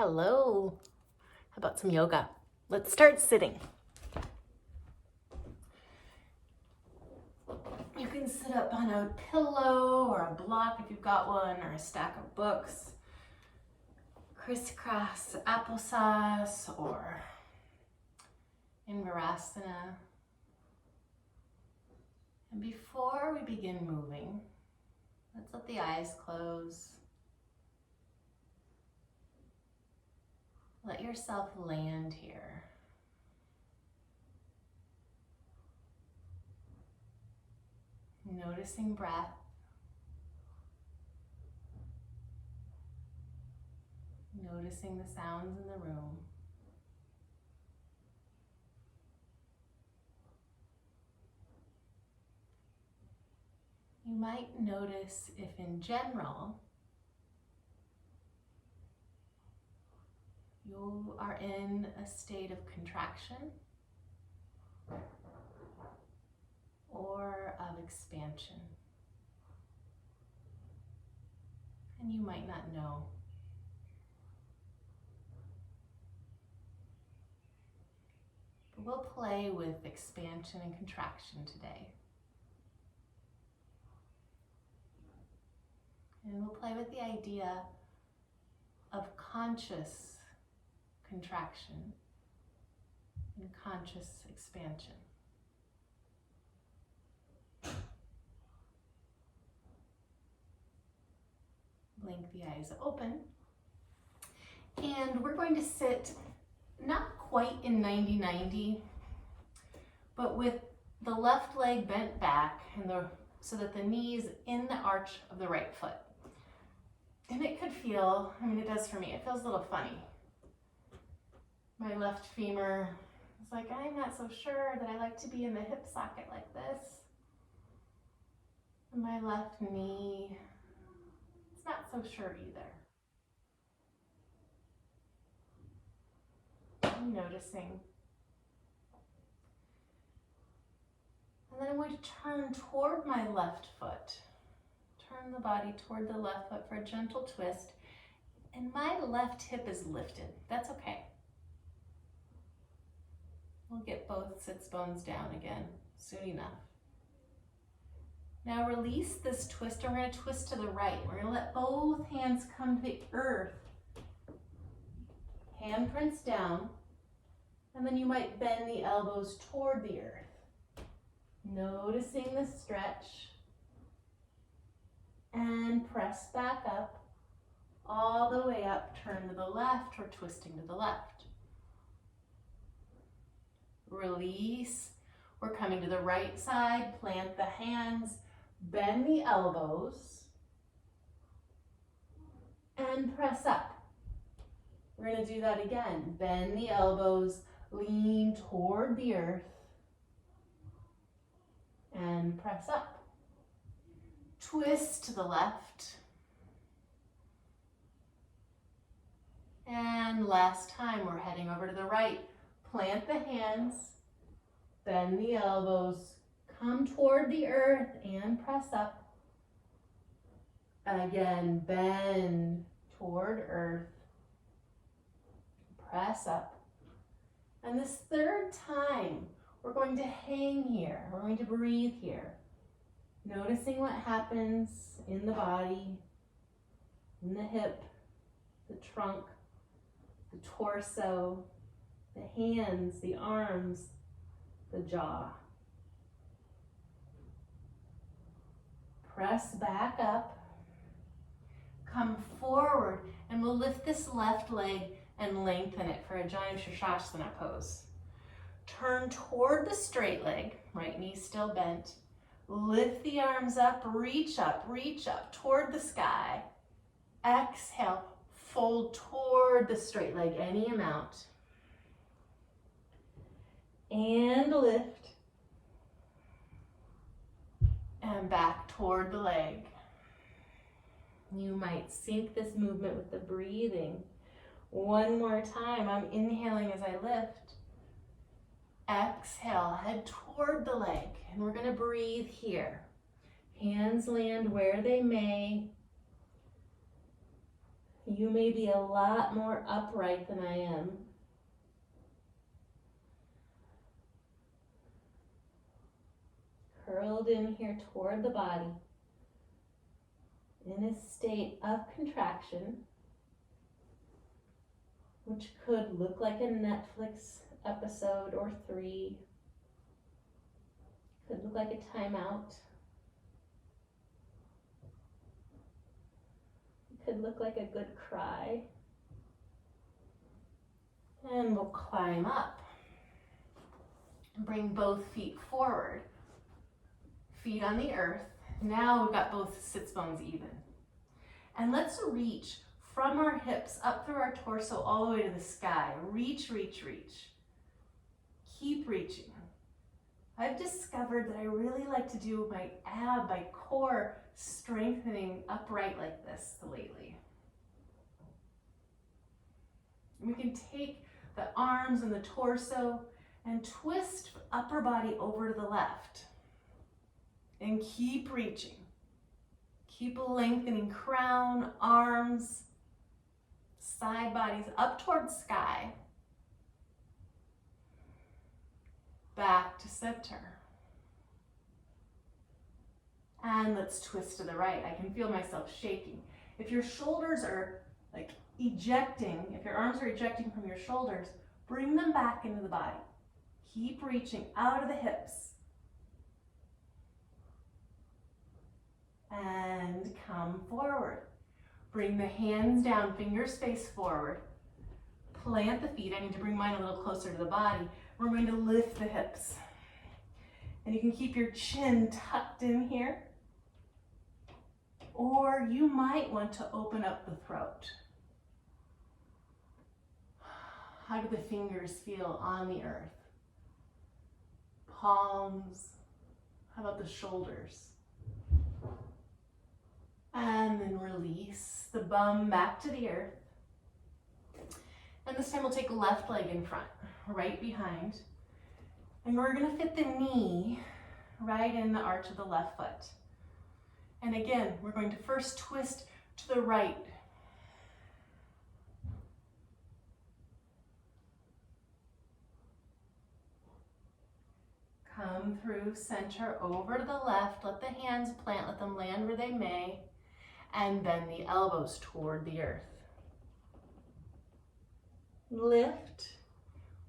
Hello. How about some yoga? Let's start sitting. You can sit up on a pillow or a block if you've got one, or a stack of books. Crisscross applesauce or in Virasana. And before we begin moving, let's let the eyes close. Let yourself land here. Noticing breath. Noticing the sounds in the room. You might notice if in general you are in a state of contraction or of expansion. And you might not know. But we'll play with expansion and contraction today. And we'll play with the idea of conscious contraction and conscious expansion. Blink the eyes open. And we're going to sit not quite in 90-90, but with the left leg bent back and so that the knee's in the arch of the right foot. And it could feel, it does for me, it feels a little funny. My left femur is like, I'm not so sure that I like to be in the hip socket like this. And my left knee, it's not so sure either. I'm noticing. And then I'm going to turn toward my left foot. Turn the body toward the left foot for a gentle twist. And my left hip is lifted. That's okay. We'll get both sits bones down again soon enough. Now release this twist, and we're going to twist to the right. We're going to let both hands come to the earth. Handprints down, and then you might bend the elbows toward the earth. Noticing the stretch, and press back up, all the way up, turn to the left or twisting to the left. Release, we're coming to the right side, plant the hands, bend the elbows, and press up. We're going to do that again. Bend the elbows, lean toward the earth, and press up. Twist to the left. And last time, we're heading over to the right. Plant the hands, bend the elbows, come toward the earth and press up. Again, bend toward earth, press up. And this third time, we're going to hang here. We're going to breathe here. Noticing what happens in the body, in the hip, the trunk, the torso, the hands, the arms, the jaw. Press back up, come forward, and we'll lift this left leg and lengthen it for a Janu Shirshasana pose. Turn toward the straight leg, right knee still bent. Lift the arms up, reach up toward the sky. Exhale, fold toward the straight leg, any amount. And lift. And back toward the leg. You might sync this movement with the breathing. One more time, I'm inhaling as I lift. Exhale, head toward the leg, and we're going to breathe here. Hands land where they may. You may be a lot more upright than I am. Curled in here toward the body in a state of contraction, which could look like a Netflix episode or 3, could look like a timeout, it could look like a good cry. And we'll climb up. Bring both feet forward. Feet on the earth. Now we've got both sits bones even. And let's reach from our hips up through our torso all the way to the sky. Reach, reach, reach. Keep reaching. I've discovered that I really like to do my core strengthening upright like this lately. We can take the arms and the torso and twist upper body over to the left. And keep reaching. Keep lengthening crown, arms, side bodies up towards sky. Back to center. And let's twist to the right. I can feel myself shaking. If your shoulders are like ejecting, if your arms are ejecting from your shoulders, bring them back into the body. Keep reaching out of the hips. And come forward. Bring the hands down, fingers face forward. Plant the feet. I need to bring mine a little closer to the body. We're going to lift the hips. And you can keep your chin tucked in here. Or you might want to open up the throat. How do the fingers feel on the earth? Palms. How about the shoulders? And then release the bum back to the earth. And this time we'll take left leg in front, right behind. And we're gonna fit the knee right in the arch of the left foot. And again, we're going to first twist to the right. Come through center over to the left. Let the hands plant, let them land where they may. And bend the elbows toward the earth. Lift.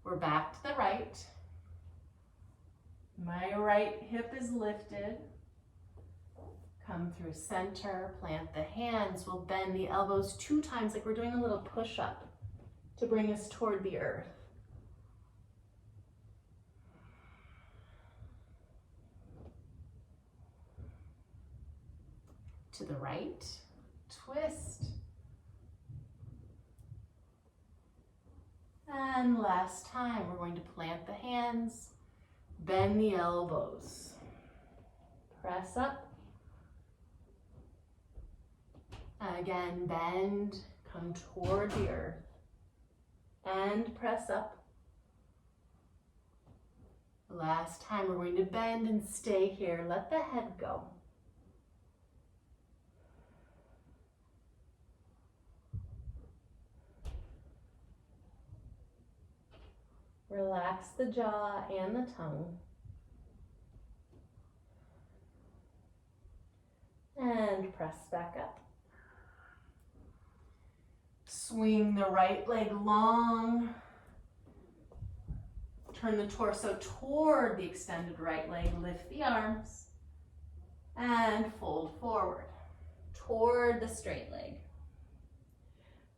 We're back to the right. My right hip is lifted. Come through center, plant the hands. We'll bend the elbows 2 times like we're doing a little push-up to bring us toward the earth. To the right, twist. And last time, we're going to plant the hands, bend the elbows. Press up. Again, bend, come toward the earth. And press up. Last time, we're going to bend and stay here. Let the head go. Relax the jaw and the tongue. And press back up. Swing the right leg long. Turn the torso toward the extended right leg. Lift the arms. And fold forward toward the straight leg.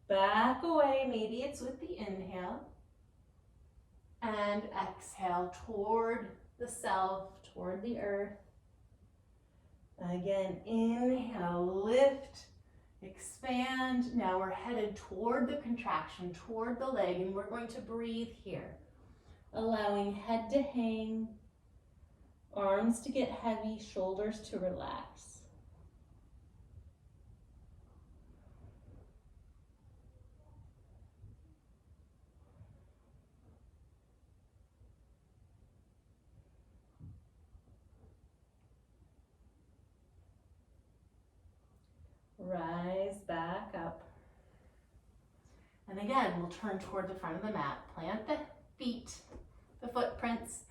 Back away. Maybe it's with the inhale. And exhale toward the self, toward the earth. Again, inhale, lift, expand. Now we're headed toward the contraction, toward the leg, and we're going to breathe here. Allowing head to hang, arms to get heavy, shoulders to relax. Rise back up. And again, we'll turn toward the front of the mat. Plant the feet, the footprints,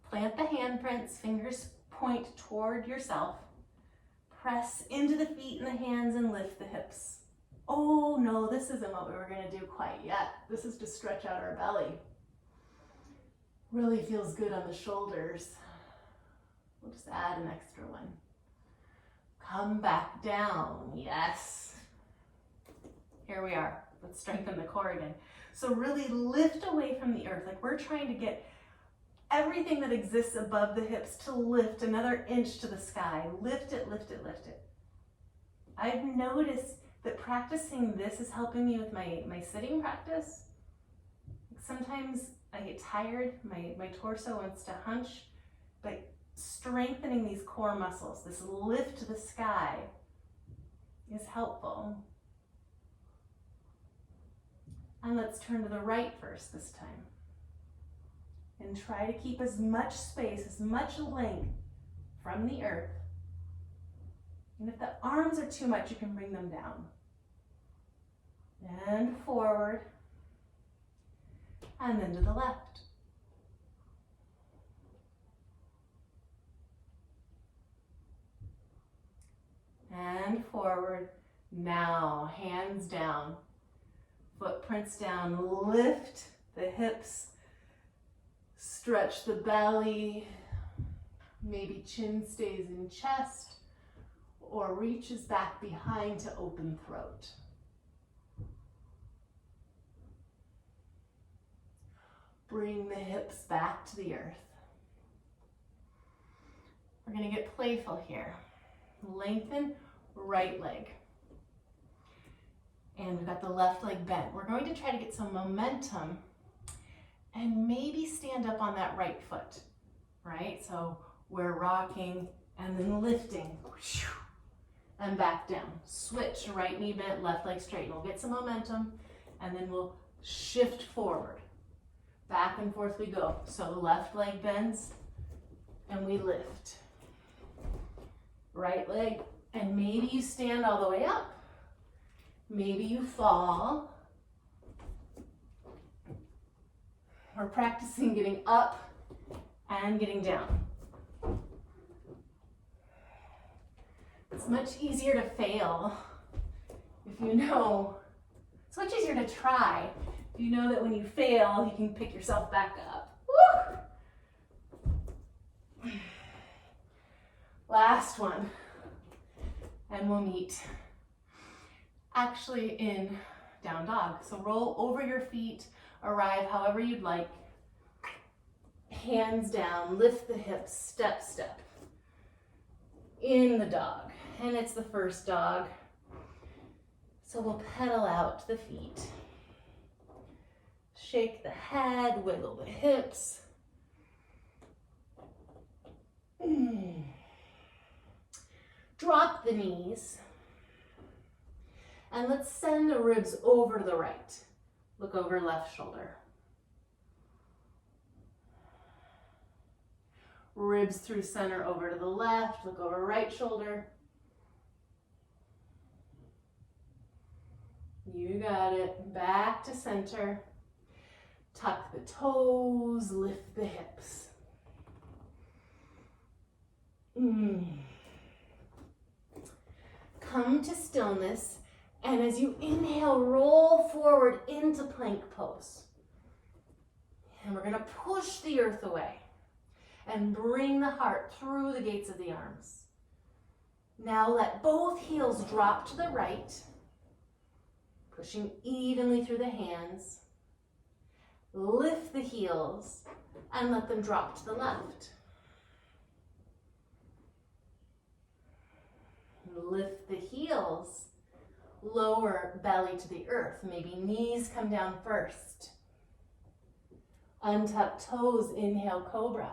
plant the handprints, fingers point toward yourself. Press into the feet and the hands and lift the hips. Oh no, this isn't what we were gonna do quite yet. This is to stretch out our belly. Really feels good on the shoulders. We'll just add an extra one. Come back down, yes. Here we are. Let's strengthen the core again. So really lift away from the earth. Like we're trying to get everything that exists above the hips to lift another inch to the sky. Lift it, lift it, lift it. I've noticed that practicing this is helping me with my sitting practice. Sometimes I get tired, my torso wants to hunch, but strengthening these core muscles, this lift to the sky, is helpful. And let's turn to the right first this time. And try to keep as much space, as much length from the earth. And if the arms are too much, you can bring them down. And forward. And then to the left. And forward. Now, hands down. Footprints down. Lift the hips. Stretch the belly. Maybe chin stays in chest or reaches back behind to open throat. Bring the hips back to the earth. We're going to get playful here. Lengthen right leg. And we've got the left leg bent. We're going to try to get some momentum and maybe stand up on that right foot, right? So we're rocking and then lifting and back down. Switch, right knee bent, left leg straight. And we'll get some momentum and then we'll shift forward. Back and forth we go. So the left leg bends and we lift. Right leg, and maybe you stand all the way up. Maybe you fall. We're practicing getting up and getting down. It's much easier to fail if you know. It's much easier to try if you know that when you fail, you can pick yourself back up. Woo! Last one. And we'll meet actually in down dog. So roll over your feet, arrive however you'd like. Hands down, lift the hips, step, step. In the dog. And it's the first dog. So we'll pedal out the feet. Shake the head, wiggle the hips. Drop the knees. And let's send the ribs over to the right. Look over left shoulder. Ribs through center over to the left. Look over right shoulder. You got it. Back to center. Tuck the toes. Lift the hips. Come to stillness. And as you inhale, roll forward into plank pose. And we're going to push the earth away and bring the heart through the gates of the arms. Now let both heels drop to the right, pushing evenly through the hands. Lift the heels and let them drop to the left. Lift the heels. Lower belly to the earth. Maybe knees come down first. Untuck toes, inhale, cobra.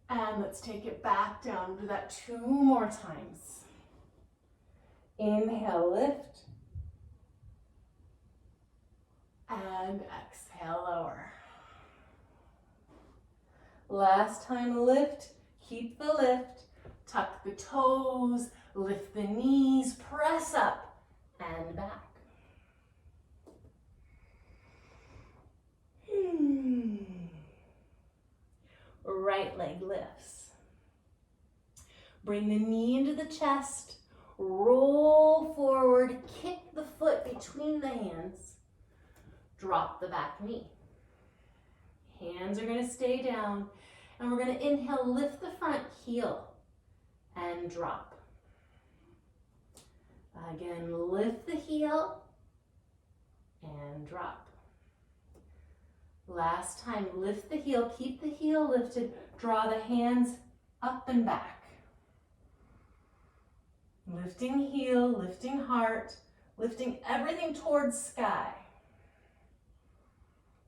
And let's take it back down. Do that 2 more times. Inhale, lift. And exhale, lower. Last time, lift. Keep the lift. Tuck the toes. Lift the knees, press up and back. Bring the knee into the chest, roll forward, kick the foot between the hands, drop the back knee. Hands are gonna stay down, and we're gonna inhale, lift the front heel, and drop. Again, lift the heel, and drop. Last time, lift the heel, keep the heel lifted, draw the hands up and back. Lifting heel, lifting heart, lifting everything towards sky.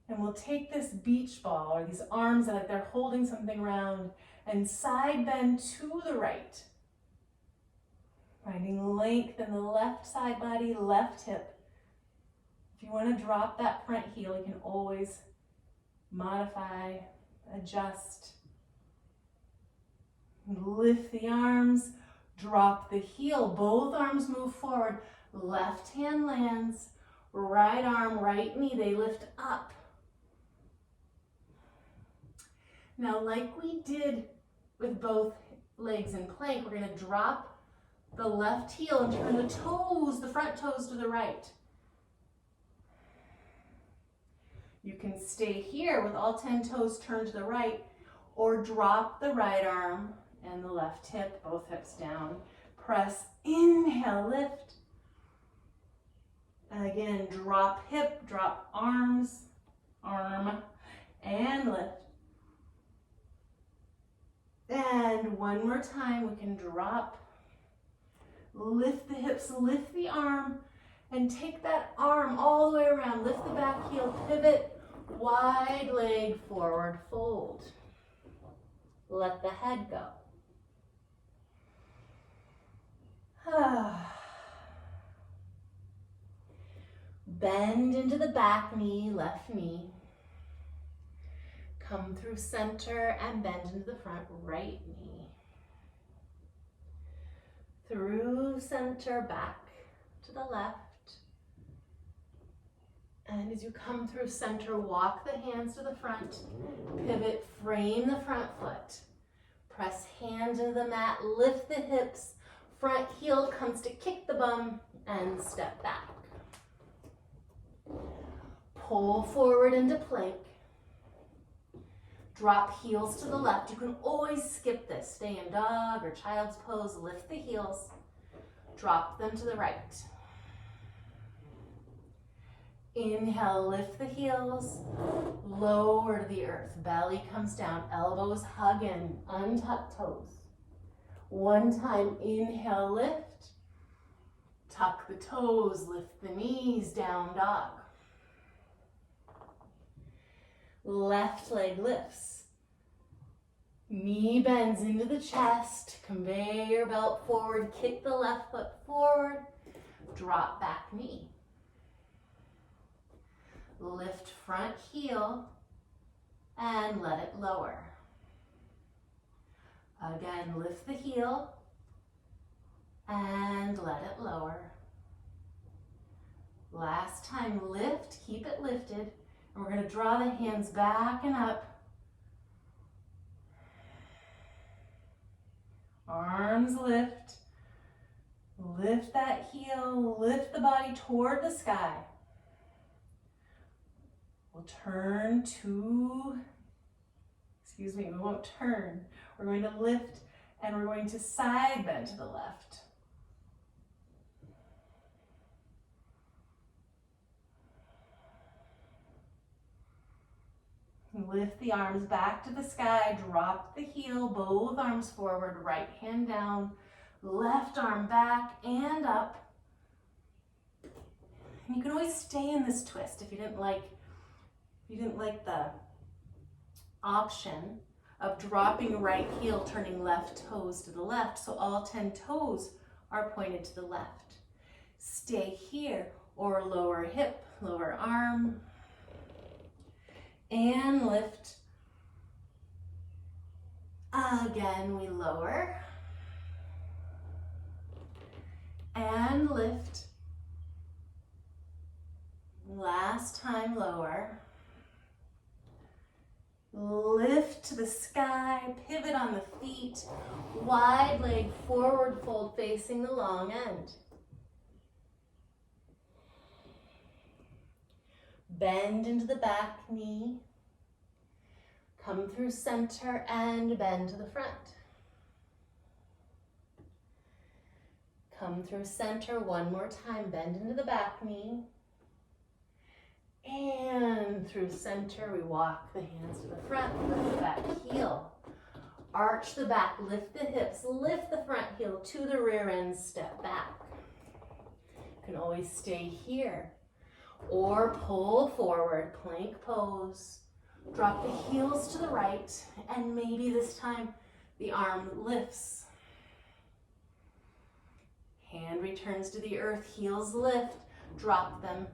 And we'll take this beach ball, or these arms like they're holding something round, and side bend to the right. Finding length in the left side body, left hip. If you want to drop that front heel, you can always modify, adjust. Lift the arms, drop the heel, both arms move forward, left hand lands, right arm, right knee, they lift up. Now, like we did with both legs in plank, we're gonna drop the left heel and turn the toes, the front toes to the right. You can stay here with all 10 toes turned to the right, or drop the right arm and the left hip, both hips down. Press, inhale, lift. And again, drop hip, drop arms, arm, and lift. And one more time, we can drop, lift the hips, lift the arm, and take that arm all the way around. Lift the back heel, pivot, wide leg forward, fold. Let the head go. Bend into the back knee, left knee. Come through center and bend into the front right knee. Through center, back to the left. And as you come through center, walk the hands to the front. Pivot, frame the front foot. Press hands into the mat, lift the hips. Front heel comes to kick the bum and step back. Pull forward into plank. Drop heels to the left. You can always skip this. Stay in dog or child's pose. Lift the heels. Drop them to the right. Inhale, lift the heels. Lower to the earth. Belly comes down. Elbows hug in. Untuck toes. One time, inhale, lift. Tuck the toes. Lift the knees. Down dog. Left leg lifts. Knee bends into the chest. Conveyor belt forward. Kick the left foot forward. Drop back knee. Lift front heel and let it lower. Again, lift the heel and let it lower. Last time, lift, keep it lifted. And we're going to draw the hands back and up. Arms lift. Lift that heel, lift the body toward the sky. We'll turn to, we won't turn. We're going to lift and we're going to side bend to the left. Lift the arms back to the sky, drop the heel, both arms forward, right hand down, left arm back and up. And you can always stay in this twist if you didn't like the option of dropping right heel, turning left toes to the left, so all 10 toes are pointed to the left. Stay here, or lower hip, lower arm, and lift. Again, we lower, and lift. Last time, lower. Lift to the sky, pivot on the feet, wide leg forward fold facing the long end. Bend into the back knee. Come through center and bend to the front. Come through center one more time, bend into the back knee. And through center, we walk the hands to the front, lift the back heel. Arch the back, lift the hips, lift the front heel to the rear end, step back. You can always stay here. Or pull forward, plank pose. Drop the heels to the right, and maybe this time the arm lifts. Hand returns to the earth, heels lift, drop them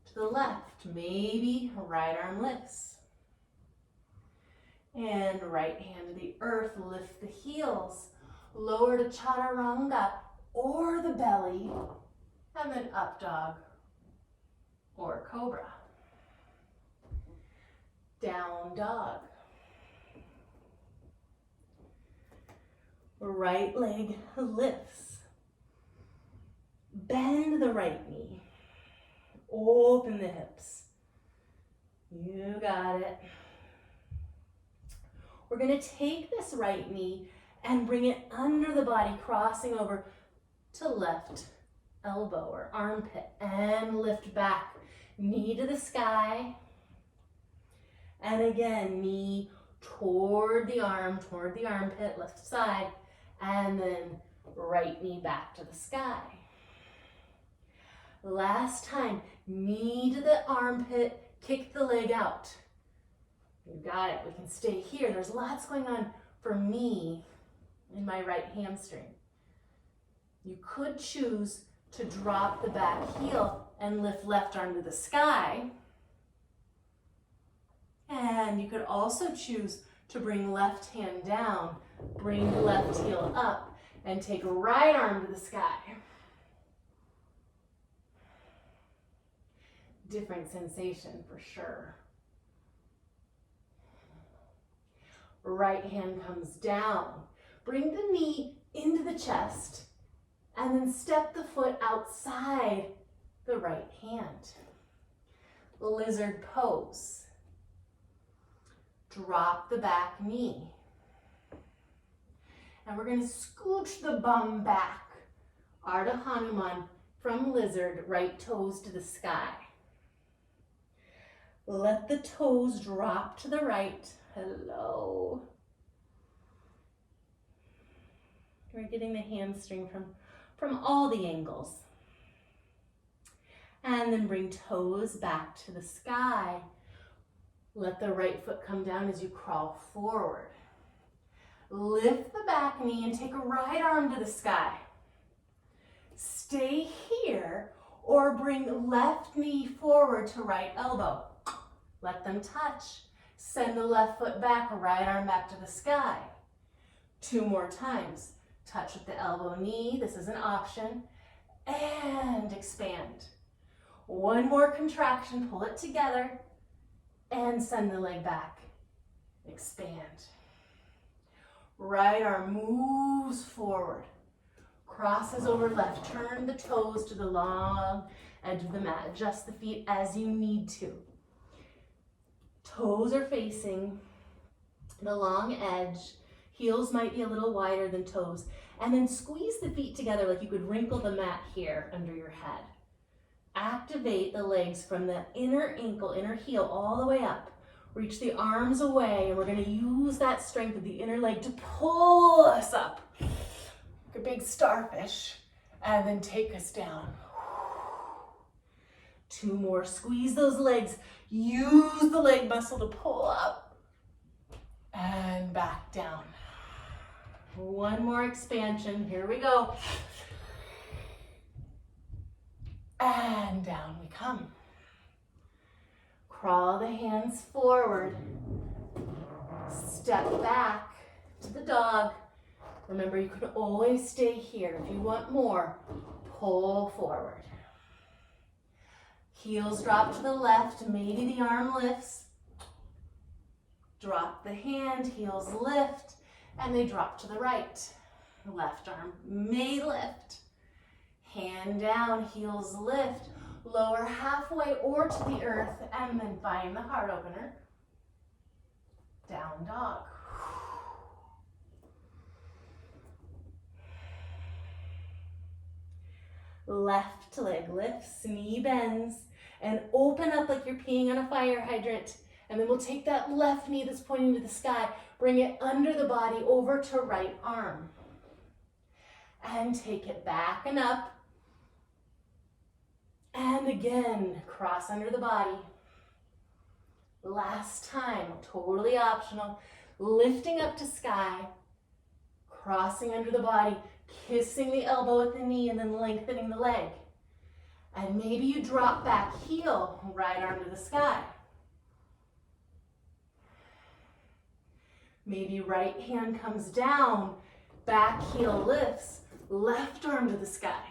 to the left. Maybe right arm lifts. And right hand to the earth, lift the heels, lower to chaturanga or the belly, and then up dog or cobra. Down dog. Right leg lifts. Bend the right knee. Open the hips. You got it. We're going to take this right knee and bring it under the body, crossing over to left elbow or armpit, and lift back. Knee to the sky. And again, knee toward the arm, toward the armpit, left side, and then right knee back to the sky. Last time, knee to the armpit, kick the leg out. You got it, we can stay here. There's lots going on for me in my right hamstring. You could choose to drop the back heel and lift left arm to the sky. And you could also choose to bring left hand down, bring left heel up, and take right arm to the sky. Different sensation for sure. Right hand comes down. Bring the knee into the chest, and then step the foot outside the right hand. Lizard pose. Drop the back knee. And we're going to scooch the bum back. Ardha Hanuman from lizard, right toes to the sky. Let the toes drop to the right. Hello. We're getting the hamstring from all the angles. And then bring toes back to the sky. Let the right foot come down as you crawl forward. Lift the back knee and take a right arm to the sky. Stay here or bring left knee forward to right elbow. Let them touch. Send the left foot back, right arm back to the sky. 2 more times. Touch with the elbow knee. This is an option. And expand. 1 more contraction. Pull it together. And send the leg back. Expand. Right arm moves forward. Crosses over left. Turn the toes to the long edge of the mat. Adjust the feet as you need to. Toes are facing the long edge. Heels might be a little wider than toes. And then squeeze the feet together like you could wrinkle the mat here under your head. Activate the legs from the inner ankle, inner heel, all the way up. Reach the arms away, and we're going to use that strength of the inner leg to pull us up. Like a big starfish, and then take us down. 2 more. Squeeze those legs. Use the leg muscle to pull up and back down. 1 more expansion. Here we go. And down we come. Crawl the hands forward. Step back to the dog. Remember, you can always stay here. If you want more, pull forward. Heels drop to the left. Maybe the arm lifts. Drop the hand, heels lift, and they drop to the right. Left arm may lift. Hand down, heels lift, lower halfway or to the earth, and then find the heart opener. Down dog. Left leg lifts, knee bends, and open up like you're peeing on a fire hydrant. And then we'll take that left knee that's pointing to the sky, bring it under the body over to right arm. And take it back and up. And again, cross under the body. Last time, totally optional. Lifting up to sky, crossing under the body, kissing the elbow at the knee, and then lengthening the leg. And maybe you drop back, heel, right arm to the sky. Maybe right hand comes down, back heel lifts, left arm to the sky.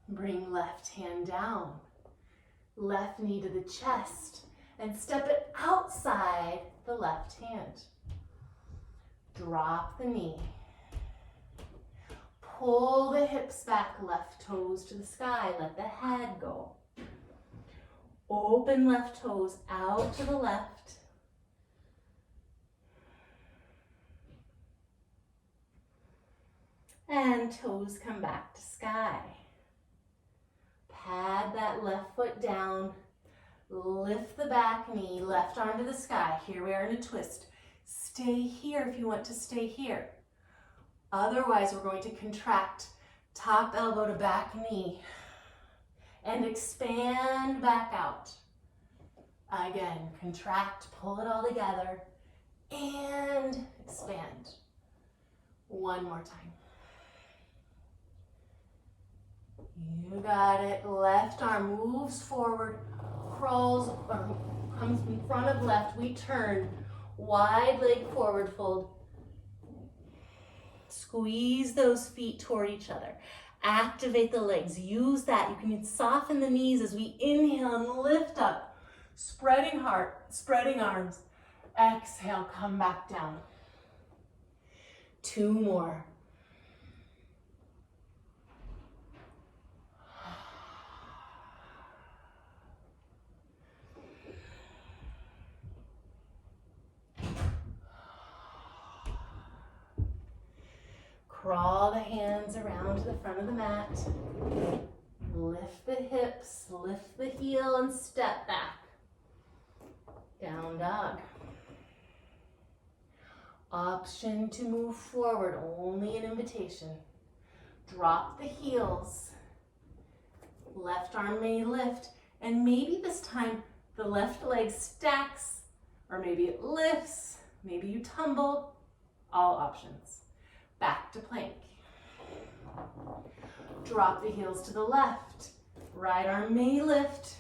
Bring left hand down, left knee to the chest, and step it outside the left hand. Drop the knee. Pull the hips back, left toes to the sky, let the head go. Open left toes out to the left. And toes come back to sky. Pad that left foot down. Lift the back knee, left arm to the sky. Here we are in a twist. Stay here if you want to stay here. Otherwise, we're going to contract top elbow to back knee and expand back out. Again, contract, pull it all together, and expand. One more time. You got it. Left arm moves forward, crawls, or comes in front of left. We turn, wide leg forward fold. Squeeze those feet toward each other. Activate the legs. Use that. You can soften the knees as we inhale and lift up. Spreading heart, spreading arms. Exhale, come back down. 2 more. Crawl the hands around to the front of the mat. Lift the hips, lift the heel, and step back. Down dog. Option to move forward, only an invitation. Drop the heels. Left arm may lift, and maybe this time the left leg stacks, or maybe it lifts, maybe you tumble. All options. Back to plank. Drop the heels to the left. Right arm may lift.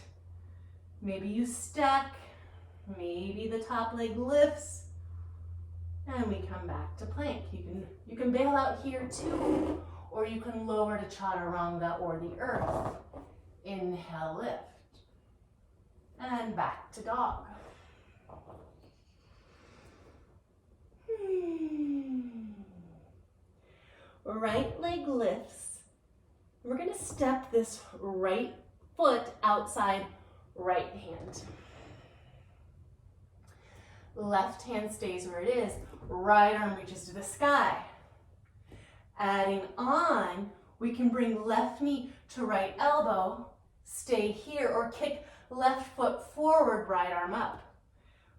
Maybe you stack. Maybe the top leg lifts. And we come back to plank. You can bail out here too, or you can lower to chaturanga or the earth. Inhale, lift. And back to dog. Right leg lifts. We're going to step this right foot outside right hand. Left hand stays where it is. Right arm reaches to the sky. Adding on, we can bring left knee to right elbow, stay here, or kick left foot forward, right arm up.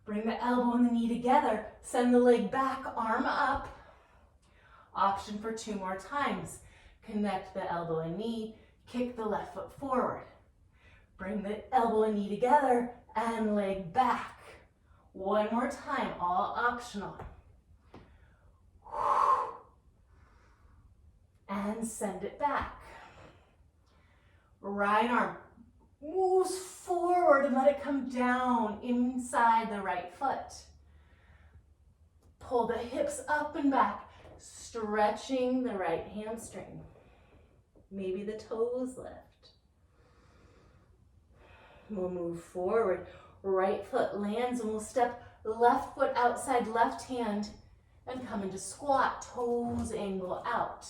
Bring the elbow and the knee together, send the leg back, arm up. Option for 2 more times. Connect the elbow and knee, kick the left foot forward. Bring the elbow and knee together and leg back. 1 more time, all optional. And send it back. Right arm moves forward and let it come down inside the right foot. Pull the hips up and back, stretching the right hamstring. Maybe the toes lift. We'll move forward. Right foot lands and we'll step left foot outside left hand and come into squat, toes angle out.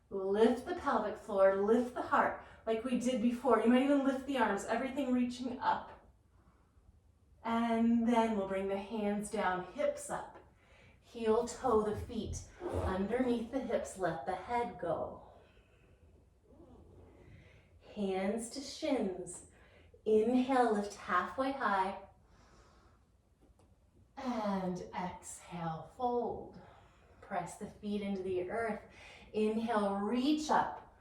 Lift the pelvic floor, lift the heart like we did before. You might even lift the arms, everything reaching up. And then we'll bring the hands down, hips up. Heel toe the feet underneath the hips, let the head go. Hands to shins. Inhale, lift halfway high. And exhale, fold. Press the feet into the earth. Inhale, reach up.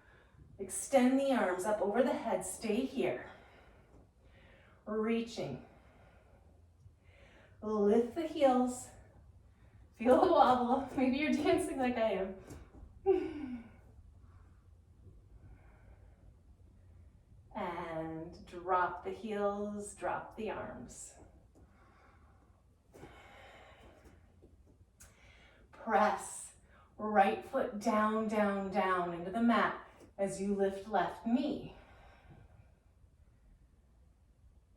Extend the arms up over the head. Stay here. Reaching. Lift the heels. Feel the wobble. Maybe you're dancing like I am. And drop the heels, drop the arms. Press right foot down, down, down into the mat as you lift left knee.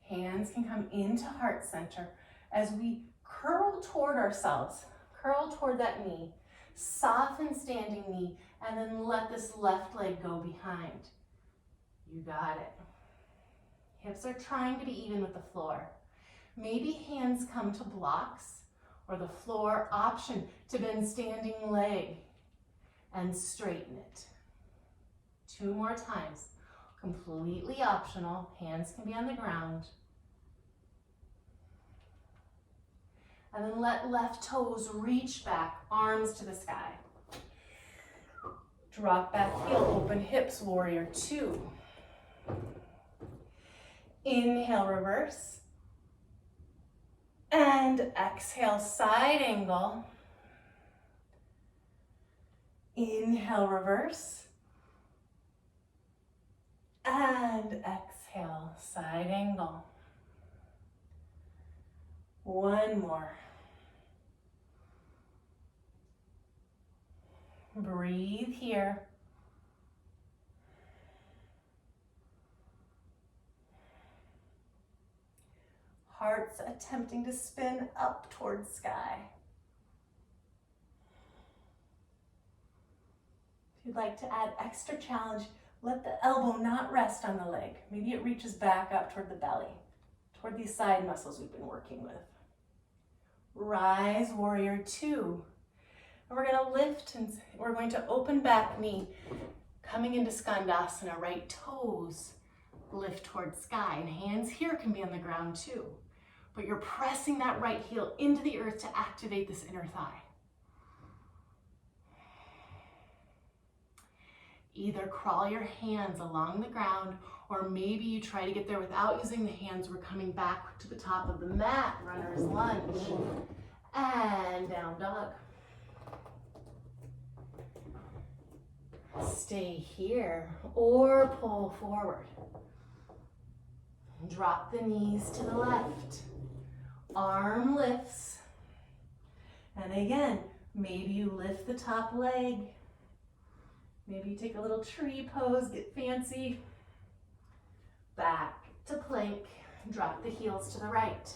Hands can come into heart center as we curl toward ourselves, curl toward that knee, soften standing knee, and then let this left leg go behind. You got it. Hips are trying to be even with the floor. Maybe hands come to blocks or the floor, option to bend standing leg and straighten it. 2 more times. Completely optional. Hands can be on the ground. And then let left toes reach back, arms to the sky. Drop back heel, open hips, warrior 2. Inhale, reverse. And exhale, side angle. Inhale, reverse. And exhale, side angle. 1 more. Breathe here. Heart's attempting to spin up towards sky. If you'd like to add extra challenge, let the elbow not rest on the leg. Maybe it reaches back up toward the belly, toward these side muscles we've been working with. Rise, warrior 2. And we're going to lift and we're going to open back knee, coming into Skandasana, right toes lift towards sky. And hands here can be on the ground too. But you're pressing that right heel into the earth to activate this inner thigh. Either crawl your hands along the ground, or maybe you try to get there without using the hands. We're coming back to the top of the mat, runner's lunge, and down dog. Stay here, or pull forward. Drop the knees to the left. Arm lifts. And again, maybe you lift the top leg. Maybe you take a little tree pose, get fancy. Back to plank. Drop the heels to the right.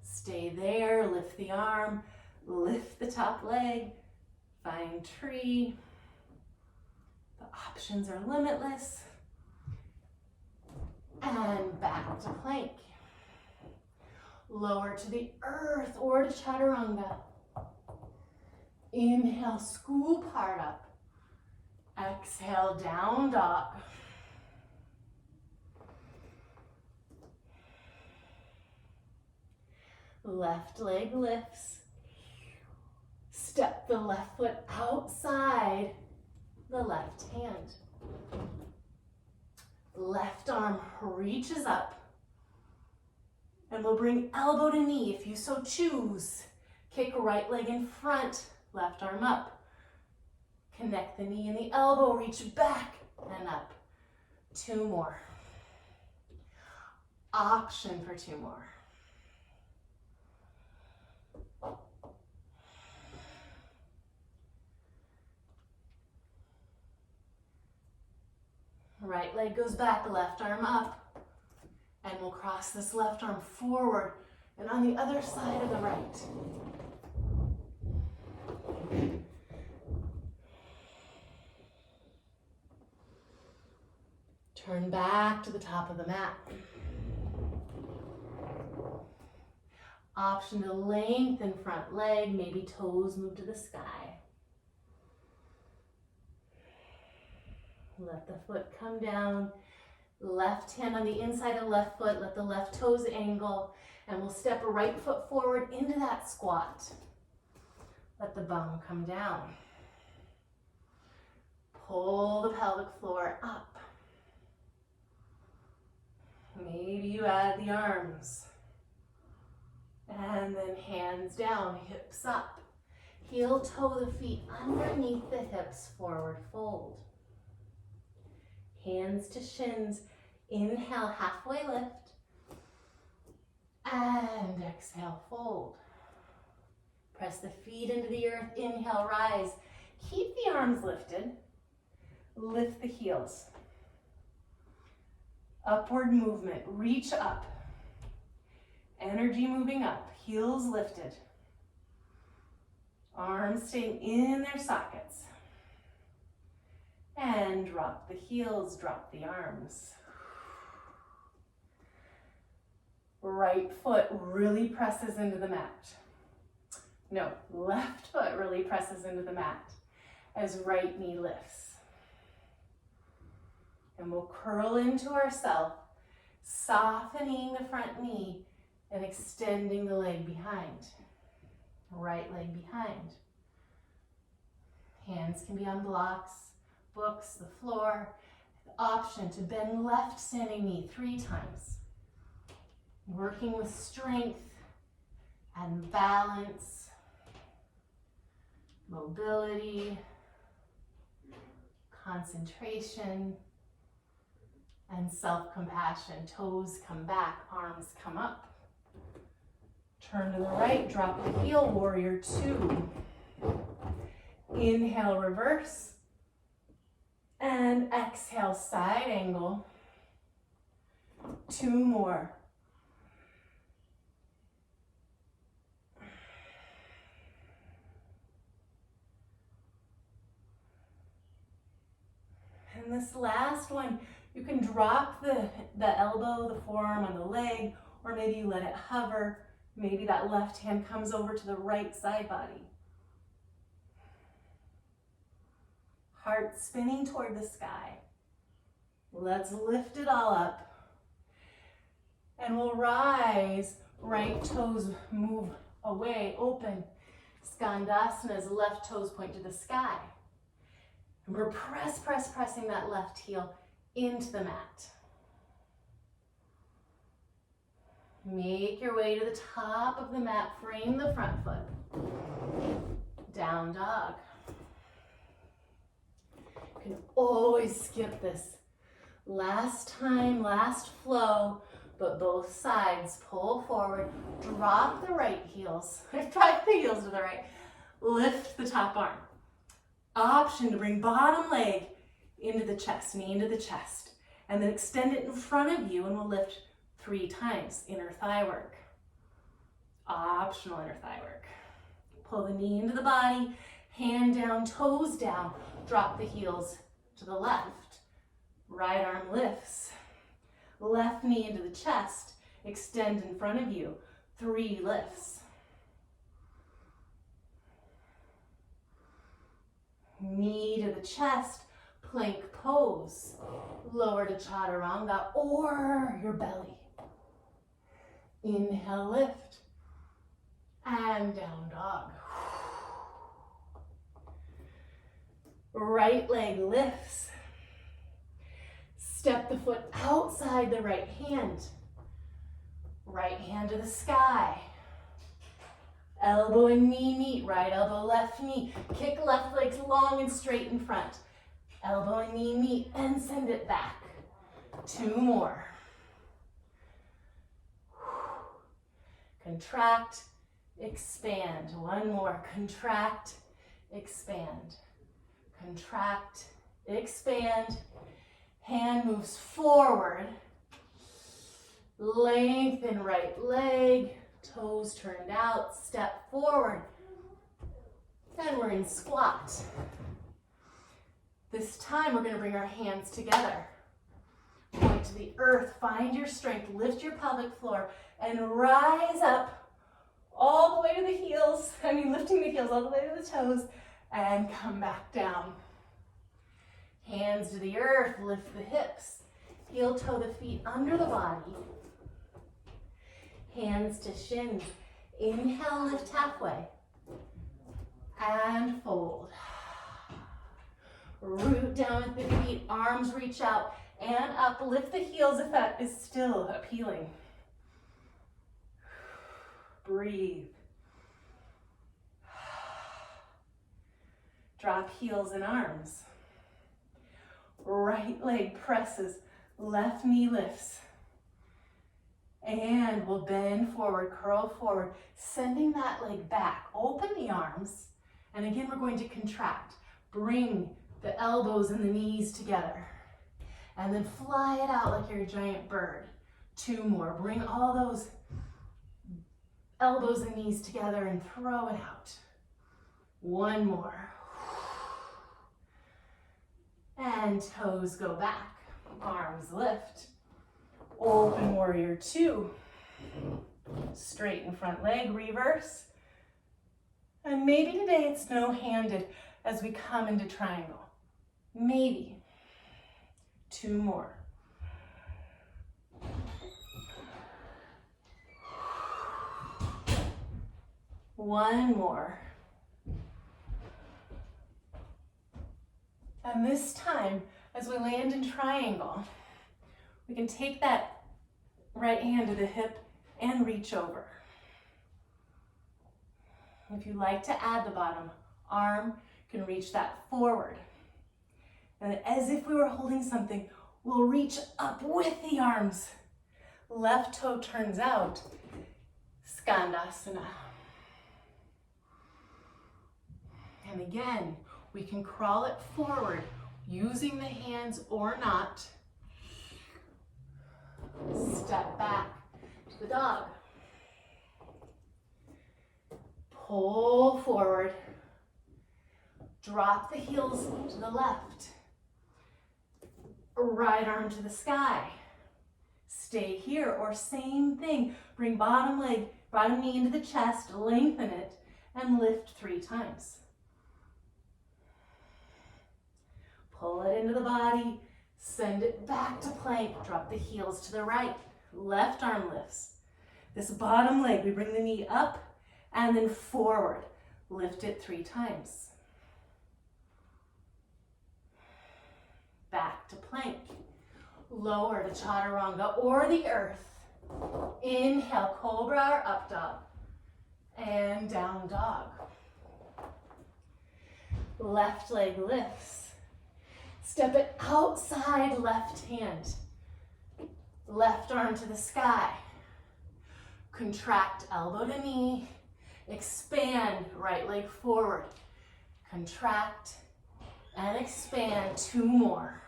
Stay there, lift the arm, lift the top leg, find tree. The options are limitless. And back to plank. Lower to the earth or to chaturanga. Inhale, scoop hard up. Exhale, down dog. Left leg lifts. Step the left foot outside the left hand. Left arm reaches up. And we'll bring elbow to knee if you so choose. Kick right leg in front, left arm up. Connect the knee and the elbow, reach back and up. 2 more. Option for 2 more. Right leg goes back, left arm up. And we'll cross this left arm forward and on the other side of the right. Turn back to the top of the mat. Option to lengthen front leg, maybe toes move to the sky. Let the foot come down. Left hand on the inside of the left foot, let the left toes angle, and we'll step a right foot forward into that squat. Let the bum come down. Pull the pelvic floor up. Maybe you add the arms. And then hands down, hips up. Heel toe the feet underneath the hips, forward fold. Hands to shins. Inhale, halfway lift. And exhale, fold. Press the feet into the earth. Inhale, rise. Keep the arms lifted. Lift the heels. Upward movement. Reach up. Energy moving up. Heels lifted. Arms staying in their sockets. And drop the heels, drop the arms. Right foot really presses into the mat. No, left foot really presses into the mat as right knee lifts. And we'll curl into ourselves, softening the front knee and extending the leg behind. Right leg behind. Hands can be on blocks, books, the floor. Option to bend left standing knee 3 times. Working with strength and balance, mobility, concentration, and self-compassion. Toes come back, arms come up. Turn to the right, drop the heel, warrior 2. Inhale, reverse. And exhale, side angle. 2 more. And this last one, you can drop the elbow, the forearm on the leg, or maybe you let it hover. Maybe that left hand comes over to the right side body. Heart spinning toward the sky. Let's lift it all up. And we'll rise, right toes move away, open. Skandasana's left toes point to the sky. And we're pressing that left heel into the mat. Make your way to the top of the mat, frame the front foot. Down dog. You can always skip this. Last time, last flow, but both sides pull forward, drop the right heels, drive the heels to the right, lift the top arm. Option to bring bottom leg into the chest, knee into the chest, and then extend it in front of you and we'll lift 3 times, inner thigh work. Optional inner thigh work. Pull the knee into the body, hand down, toes down, drop the heels to the left. Right arm lifts. Left knee into the chest, extend in front of you, 3 lifts. Knee to the chest, plank pose. Lower to chaturanga or your belly. Inhale, lift. And down dog. Right leg lifts. Step the foot outside the right hand. Right hand to the sky. Elbow and knee meet, right elbow, left knee. Kick left legs long and straight in front. Elbow and knee meet and send it back. 2 more. Contract, expand. 1 more. Contract, expand. Contract, expand. Hand moves forward. Lengthen right leg, toes turned out, step forward. And we're in squat. This time we're going to bring our hands together. Point to the earth, find your strength, lift your pelvic floor, and rise up all the way to the heels. Lifting the heels all the way to the toes, and come back down. Hands to the earth, lift the hips. Heel toe the feet under the body. Hands to shins. Inhale, lift halfway. And fold. Root down with the feet, arms reach out and up. Lift the heels if that is still appealing. Breathe. Drop heels and arms. Right leg presses, left knee lifts. And we'll bend forward, curl forward, sending that leg back. Open the arms, and again we're going to contract. Bring the elbows and the knees together. And then fly it out like you're a giant bird. 2 more. Bring all those elbows and knees together and throw it out. 1 more. And toes go back. Arms lift. Open warrior 2. Straighten front leg, reverse. And maybe today it's no-handed as we come into triangle. Maybe. 2 more. One more. And this time, as we land in triangle, we can take that right hand to the hip and reach over. If you like to add the bottom arm, you can reach that forward. And as if we were holding something, we'll reach up with the arms. Left toe turns out, Skandasana. And again, we can crawl it forward using the hands or not. Step back to the dog. Pull forward. Drop the heels to the left. Right arm to the sky. Stay here, or same thing. Bring bottom leg, bottom knee into the chest, lengthen it, and lift 3 times. Pull it into the body, send it back to plank, drop the heels to the right, left arm lifts. This bottom leg, we bring the knee up and then forward. Lift it 3 times. Back to plank. Lower to chaturanga or the earth. Inhale, cobra or up dog. And down dog. Left leg lifts. Step it outside left hand. Left arm to the sky. Contract elbow to knee. Expand right leg forward. Contract and expand. 2 more.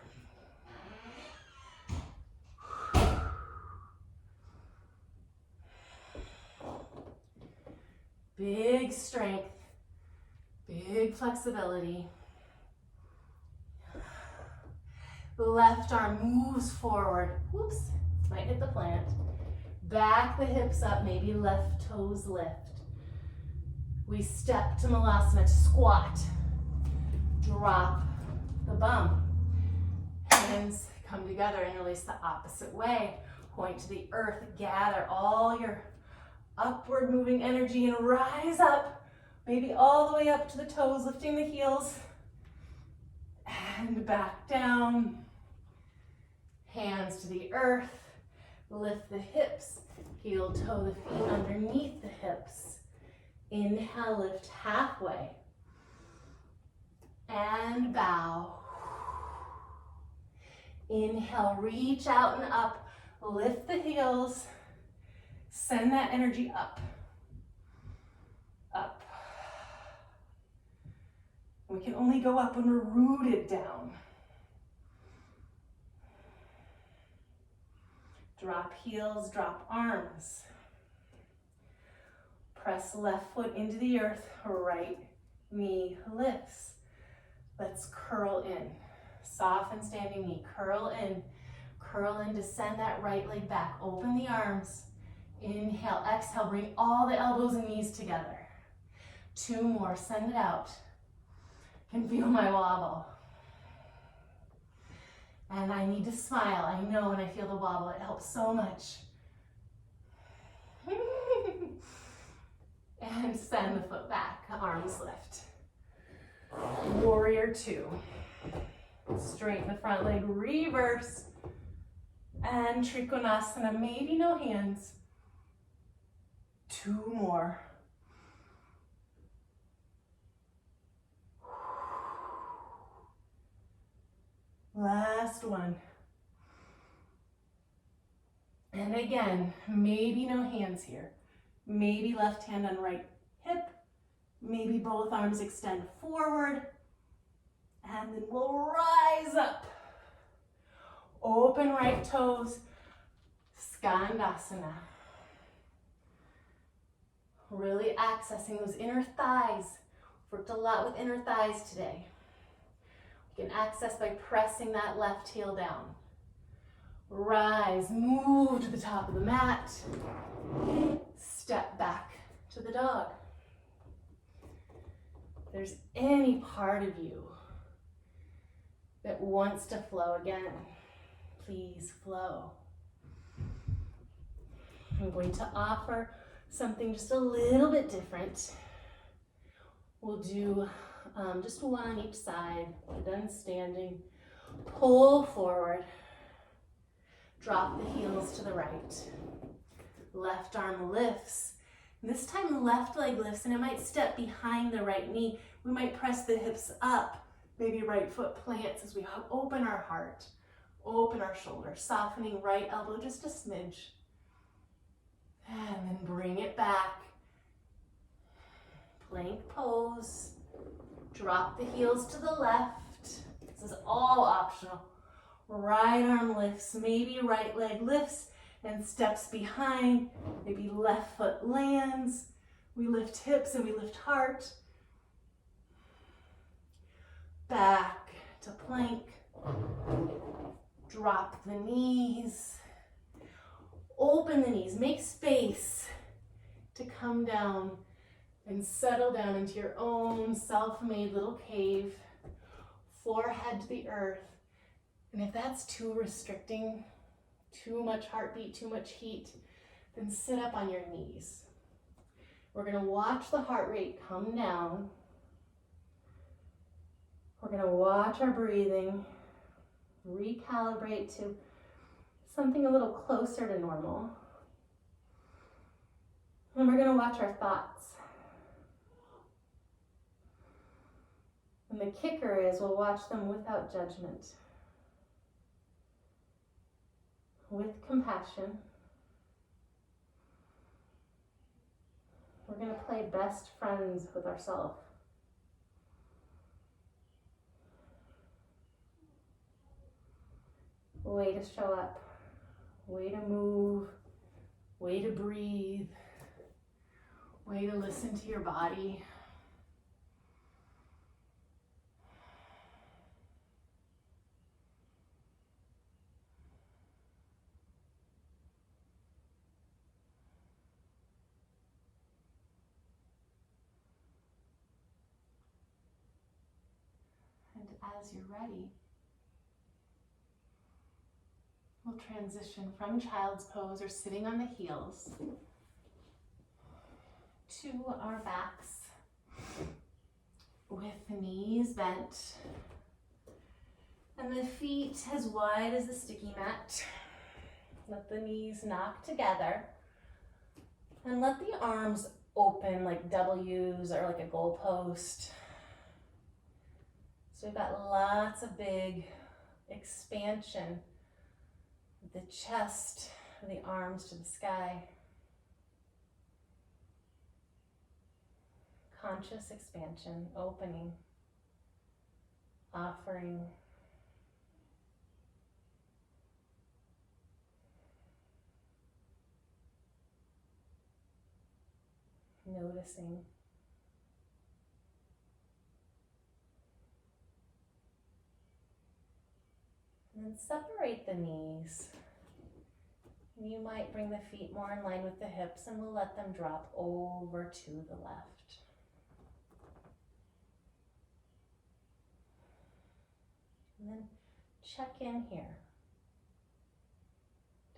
Big strength, big flexibility. The left arm moves forward. Whoops, might hit the plant. Back the hips up, maybe left toes lift. We step to Malasana, to squat. Drop the bum. Hands come together and release the opposite way. Point to the earth, gather all your upward moving energy and rise up, maybe all the way up to the toes, lifting the heels, and back down. Hands to the earth, lift the hips, heel toe the feet underneath the hips. Inhale, lift halfway, and bow. Inhale, reach out and up, lift the heels. Send that energy up, up. We can only go up when we're rooted down. Drop heels, drop arms. Press left foot into the earth, right knee lifts. Let's curl in. Soften standing knee, curl in, descend that right leg back, open the arms. Inhale, exhale, bring all the elbows and knees together. 2 more, send it out. Can feel my wobble. And I need to smile. I know when I feel the wobble, it helps so much. And send the foot back, arms lift. Warrior 2. Straighten the front leg, reverse. And Trikonasana, maybe no hands. 2 more. Last one. And again, maybe no hands here. Maybe left hand on right hip. Maybe both arms extend forward. And then we'll rise up. Open right toes. Skandasana. Really accessing those inner thighs. Worked a lot with inner thighs today. You can access by pressing that left heel down. Rise, move to the top of the mat. Step back to the dog. If there's any part of you that wants to flow again, please flow. I'm going to offer something just a little bit different. We'll do just one on each side. We're done standing. Pull forward. Drop the heels to the right. Left arm lifts. And this time the left leg lifts and it might step behind the right knee. We might press the hips up. Maybe right foot plants as we open our heart. Open our shoulders. Softening right elbow just a smidge. And then bring it back. Plank pose. Drop the heels to the left. This is all optional. Right arm lifts, maybe right leg lifts and steps behind. Maybe left foot lands. We lift hips and we lift heart. Back to plank. Drop the knees. Open the knees, make space to come down and settle down into your own self-made little cave, forehead to the earth. And if that's too restricting, too much heartbeat, too much heat, then sit up on your knees. We're gonna watch the heart rate come down. We're gonna watch our breathing, recalibrate to something a little closer to normal. And we're gonna watch our thoughts. And the kicker is we'll watch them without judgment, with compassion. We're gonna play best friends with ourselves. Way to show up, way to move, way to breathe, way to listen to your body. And as you're ready, we'll transition from child's pose or sitting on the heels to our backs with the knees bent and the feet as wide as the sticky mat. Let the knees knock together and let the arms open like W's or like a goalpost. So we've got lots of big expansion. The chest, the arms to the sky. Conscious expansion, opening, offering. noticing. And then separate the knees. You might bring the feet more in line with the hips, and we'll let them drop over to the left. And then check in here.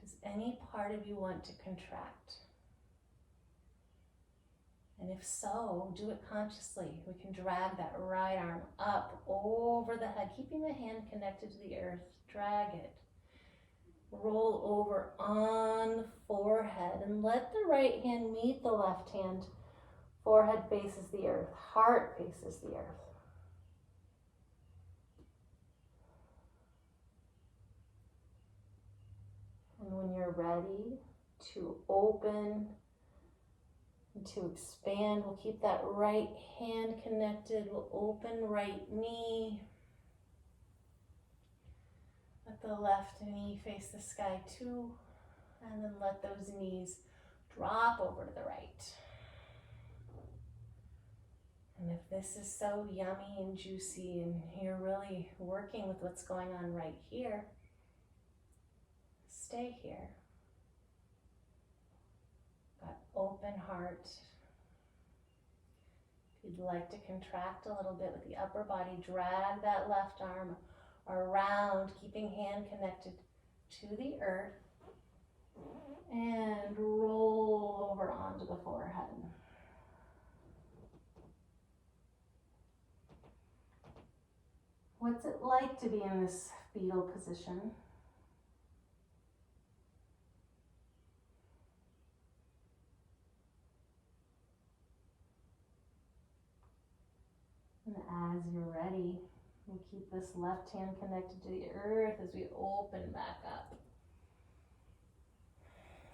Does any part of you want to contract? And if so, do it consciously. We can drag that right arm up over the head, keeping the hand connected to the earth. Drag it. Roll over on the forehead and let the right hand meet the left hand. Forehead faces the earth. Heart faces the earth. And when you're ready to open, to expand, we'll keep that right hand connected. We'll open right knee. Let the left knee face the sky too. And then let those knees drop over to the right. And if this is so yummy and juicy and you're really working with what's going on right here, stay here. Got open heart. If you'd like to contract a little bit with the upper body, drag that left arm around, keeping hand connected to the earth, and roll over onto the forehead. What's it like to be in this fetal position? And as you're ready, we'll keep this left hand connected to the earth as we open back up.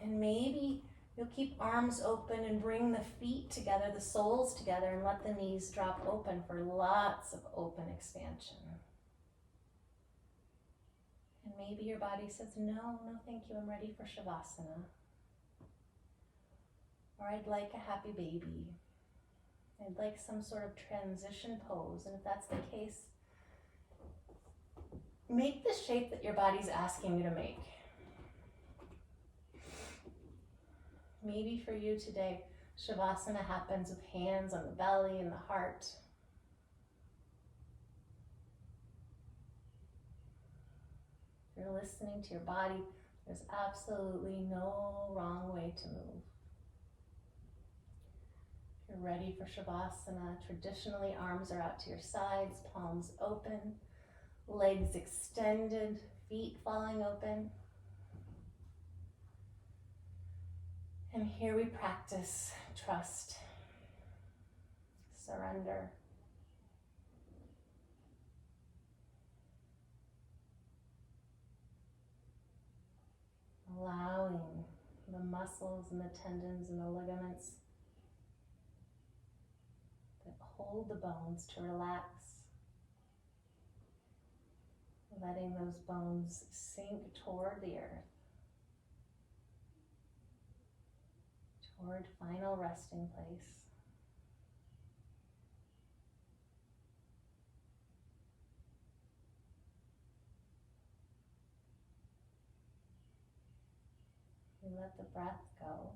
And maybe you'll keep arms open and bring the feet together, the soles together, and let the knees drop open for lots of open expansion. And maybe your body says, no, thank you, I'm ready for Shavasana. Or I'd like a happy baby. I'd like some sort of transition pose. And if that's the case, make the shape that your body's asking you to make. Maybe for you today, Shavasana happens with hands on the belly and the heart. If you're listening to your body, there's absolutely no wrong way to move. If you're ready for Shavasana, traditionally arms are out to your sides, palms open, legs extended, feet falling open. And here we practice trust, surrender. Allowing the muscles and the tendons and the ligaments that hold the bones to relax. Letting those bones sink toward the earth. Toward final resting place. We let the breath go.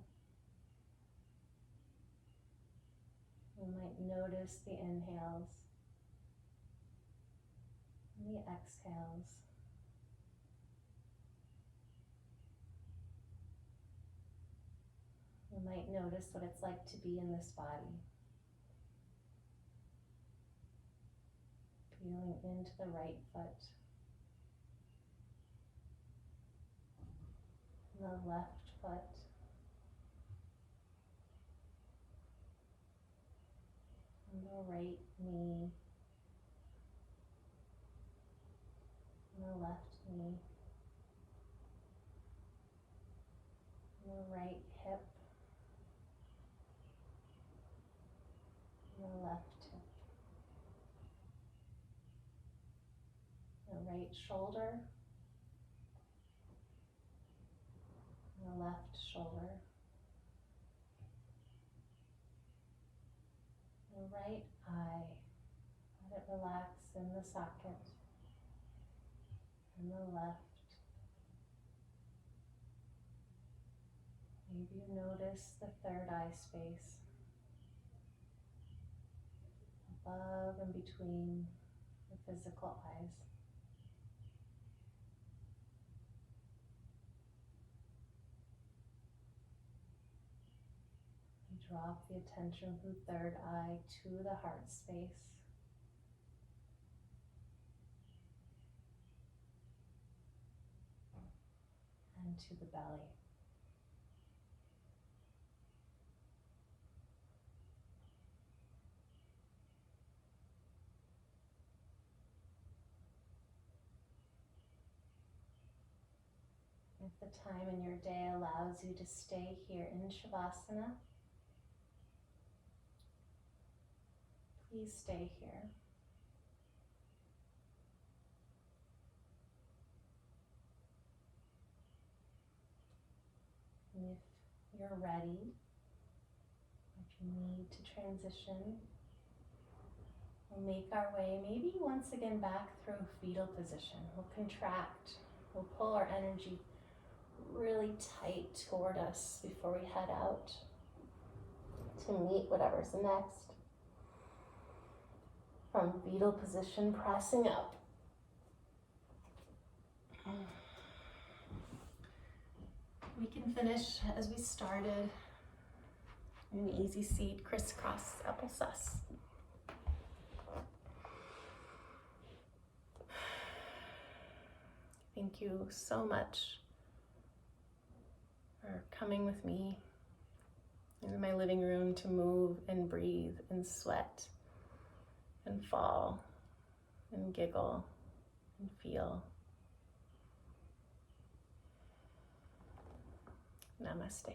We might notice the inhales and the exhales. You might notice what it's like to be in this body. Feeling into the right foot, the left foot, and the right knee, and the left knee, and the right hip, the left hip, the right shoulder, the left shoulder, right eye. Let it relax in the socket. And the left. Maybe you notice the third eye space above and between the physical eyes. And drop the attention from third eye to the heart space. And to the belly. If the time in your day allows you to stay here in Shavasana, please stay here. And if you're ready, if you need to transition, we'll make our way maybe once again back through fetal position. We'll contract, we'll pull our energy really tight toward us before we head out to meet whatever's next. From fetal position, pressing up. We can finish as we started in an easy seat, crisscross applesauce. Thank you so much for coming with me in my living room to move and breathe and sweat and fall and giggle and feel. Namaste.